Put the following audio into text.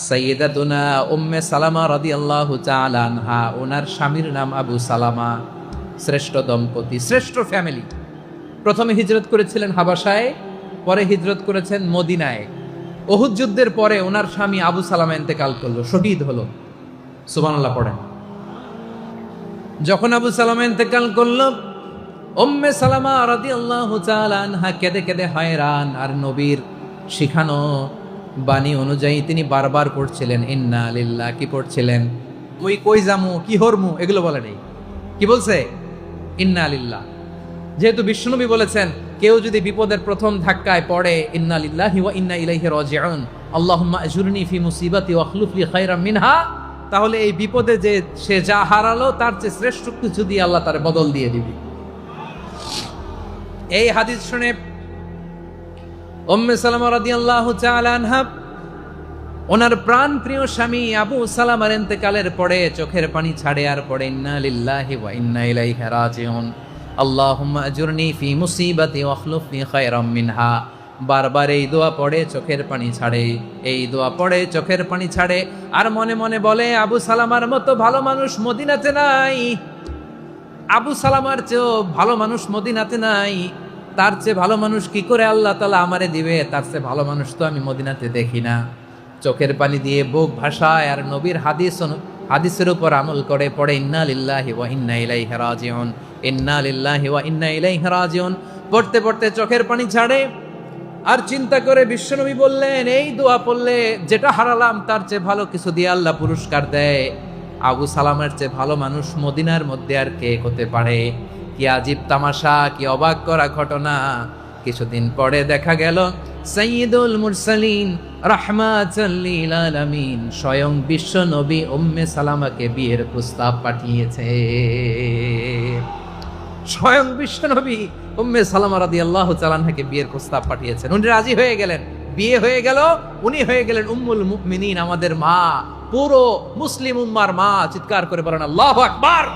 সাইয়্যিদাতুনা উম্মে সালামা রাদিয়াল্লাহু তাআলা আনহা, ওনার স্বামীর নাম আবু সালামা। শ্রেষ্ঠ দম্পতি, শ্রেষ্ঠ ফ্যামিলি। প্রথমে হিজরত করেছিলেন হাবাসায়, পরে হিজরত করেছেন মদিনায়। উহুদ যুদ্ধের পরে ওনার স্বামী আবু সালামা ইন্তেকাল করলো, শহীদ হলো। সুবহানাল্লাহ পড়েন। যখন আবু সালামা ইন্তেকাল করলো, উম্মে সালামা রাদিয়াল্লাহু তাআলা আনহা কেঁদে কেঁদে হয়রান। আর নবীর শিখানো বাণী অনুযায়ী তিনি বারবার পড়ছিলেন ইন্না লিল্লাহ। কি পড়ছিলেন? ওই কই জামু, কি হরমু, এগুলো বলে নেই। কি বলছে? ইন্না লিল্লাহ। যেহেতু বিশ্বনবী বলেছেন, কেউ যদি বিপদের প্রথম ধাক্কায় পড়ে ইন্না লিল্লাহি ওয়া ইন্না ইলাইহি রাজিউন, আল্লাহুম্মা আজুরনি ফি মুসিবাতি ওয়া আখলুফ লি খায়রাম মিনহা, তাহলে এই বিপদে যে সে যা হারালো তার চেয়ে শ্রেষ্ঠ কিছু দিয়ে আল্লাহ তার বদল দিয়ে দিবে। এই হাদিস শুনে উম্মে সালামা রাদিয়াল্লাহু তাআলা আনহা ওনার প্রাণ প্রিয় স্বামী আবু সালামার ইন্তেকালের পরে চোখের পানি ছাড়ে আর পড়ে ইন্না লিল্লাহি ওয়া ইন্না ইলাইহি রাজিউন, আল্লাহুম্মা আজুরনি ফি মুসিবাতি ওয়া আখলুফনি খায়রাম মিনহা। বারবার এই দোয়া পড়ে চোখের পানি ছাড়ে, এই দোয়া পড়ে চোখের পানি ছাড়ে, আর মনে মনে বলে আবু সালামার মতো ভালো মানুষ মদিনাতে নাই, আবু সালামার চেয়েও ভালো মানুষ মদিনাতে নাই। তার চেয়ে ভালো মানুষ কি করে আল্লাহ তাআলা আমারে দিবে? তার চেয়ে ভালো মানুষ তো আমি মদিনাতে দেখি না। চোখের পানি দিয়ে বুক ভাসায় আর নবীর হাদিসের উপর আমল করে পড়ে ইন্না লিল্লাহি ওয়া ইন্না ইলাইহি রাজিউন, ইন্না লিল্লাহি ওয়া ইন্না ইলাইহি রাজিউন। পড়তে পড়তে চোখের পানি ছাড়ে আর চিন্তা করে বিশ্বনবী বললেন, এই দোয়া পড়লে যেটা হারালাম তার চেয়ে ভালো কিছু দিয়ে আল্লাহ পুরস্কার দেয়। আবু সালামের চেয়ে ভালো মানুষ মদিনার মধ্যে আর কে হতে পারে? কি আজীব তামাশা, কি অবাক করা ঘটনা। কিছুদিন পরে দেখা গেল সাইয়্যিদুল মুরসালিন রাহমাতাল লিল আলামিন স্বয়ং বিশ্ব নবী উম্মে সালামাকে বিয়ের প্রস্তাব পাঠিয়েছে। স্বয়ং বিশ্ব নবী উম্মে সালামা রাদিয়াল্লাহু তাআলা আনহাকে বিয়ের প্রস্তাব পাঠিয়েছেন। উনি রাজি হয়ে গেলেন, বিয়ে হয়ে গেল। উনি হয়ে গেলেন উম্মুল মুমিনিন, আমাদের মা, পুরো মুসলিম উম্মার মা। চিৎকার করে বলেন আল্লাহু আকবার।